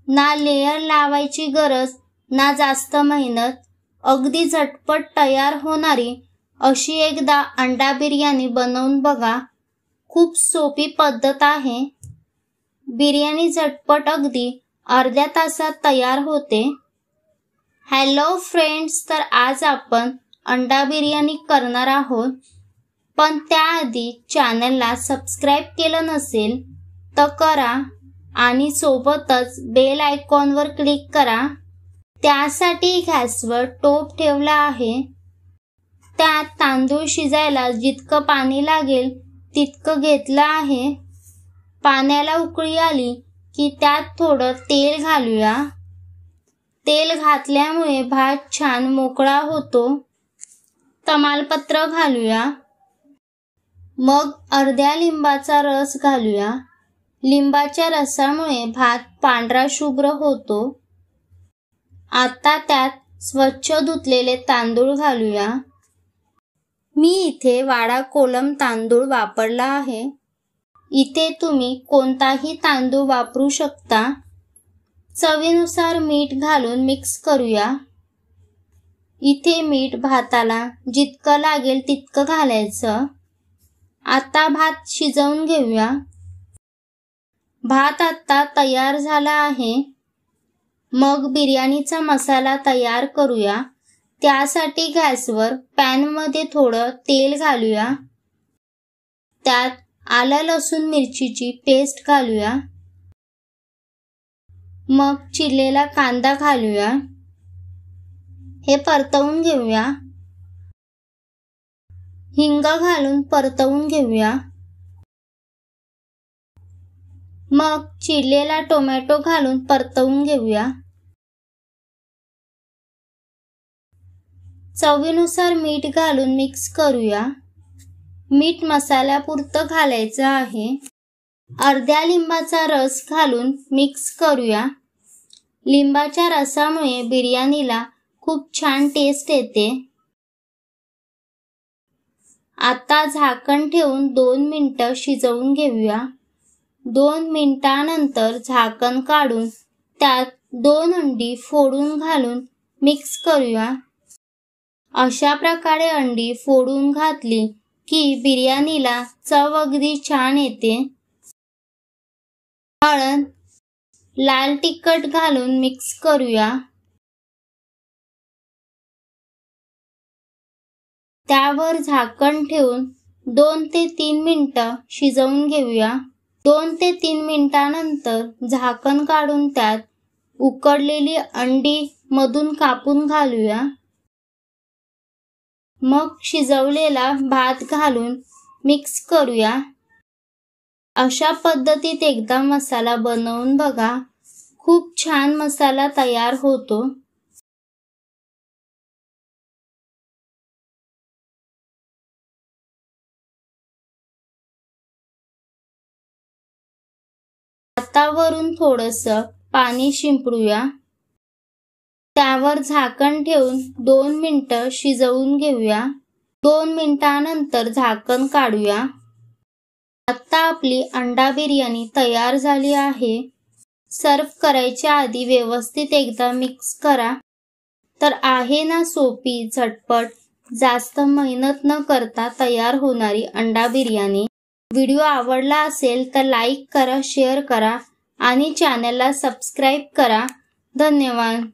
ना लेयर लावायची गरज ना जास्त मेहनत, अगदी झटपट तयार होणारी अशी एकदा अंडा बिर्याणी बनवून बघा। खूप सोपी पद्धत आहे। बिर्याणी झटपट अगदी अर्ध्या तासात तयार होते। हॅलो फ्रेंड्स, तर आज आपण अंडा बिर्याणी करणार आहोत, पण त्याआधी चॅनलला सबस्क्राइब केलं नसेल तर करा आणि सोबतच बेल आयकॉनवर क्लिक करा। त्यासाठी गॅसवर टोप ठेवला आहे, त्यात तांदूळ शिजायला जितकं पाणी लागेल तितकं घेतलं आहे। पाण्याला उकळी आली की त्यात थोडं तेल घालूया। तेल घातल्यामुळे भात छान मोकळा होतो। तमालपत्र घालूया, मग अर्ध्या लिंबाचा रस घालूया। लिंबाच्या रसामुळे भात पांढरा शुभ्र होतो। आता त्यात स्वच्छ धुतलेले तांदूळ घालूया। मी इथे वाडा कोलम तांदूळ वापरला आहे। इथे तुम्ही कोणताही तांदूळ वापरू शकता। चवीनुसार मीठ घालून मिक्स करूया। इथे मीठ भाताला जितकं लागेल तितकं घालायचं। आता भात शिजवून घेऊया। भात आता तयार झाला आहे। मग बिर्याणीचा मसाला तयार करूया। त्यासाठी गॅसवर पॅनमध्ये थोडं तेल घालूया। त्यात आलं लसूण मिरचीची पेस्ट घालूया। मग चिरलेला कांदा घालूया। हे परतवून घेऊया। हिंग घालून परतवून घेऊया। मग चिरलेला टोमॅटो घालून परतवून घेऊया। चवीनुसार मीठ घालून मिक्स करूया। मीठ मसाल्यापुरतं घालायचं आहे। अर्ध्या लिंबाचा रस घालून मिक्स करूया। लिंबाच्या रसामुळे बिर्याणीला खूप छान टेस्ट येते। आता झाकण ठेवून 2 मिनिटं शिजवून घेऊया। 2 मिनिटांनंतर झाकण काढून त्यात 2 अंडी फोडून घालून मिक्स करूया। अशा प्रकारे अंडी फोडून घातली की बिर्याणीला चव अगदी छान येते। हळद, लाल तिखट घालून मिक्स करूया। त्यावर झाकण ठेवून 2 ते 3 मिनिटं शिजवून घेऊया। 2 ते 3 मिनिटांनंतर झाकण काढून त्यात उकडलेली अंडी मधून कापून घालूया। मग शिजवलेला भात घालून मिक्स करूया। अशा पद्धतीत एकदा मसाला बनवून बघा। खूप छान मसाला तयार होतो। आता वरून थोडंसं पाणी शिंपडूया। त्यावर झाकण ठेवून 2 मिनिटं शिजवून घेऊया। 2 मिनिटांनंतर झाकण काढूया। आता आपली अंडा बिर्याणी तयार झाली आहे। सर्व करायच्या आधी व्यवस्थित एकदा मिक्स करा। तर आहे ना सोपी, झटपट, जास्त मेहनत न करता तयार होणारी अंडा बिर्याणी। व्हिडिओ आवडला असेल तर लाईक करा, शेअर करा आणि चॅनलला सबस्क्राइब करा। धन्यवाद।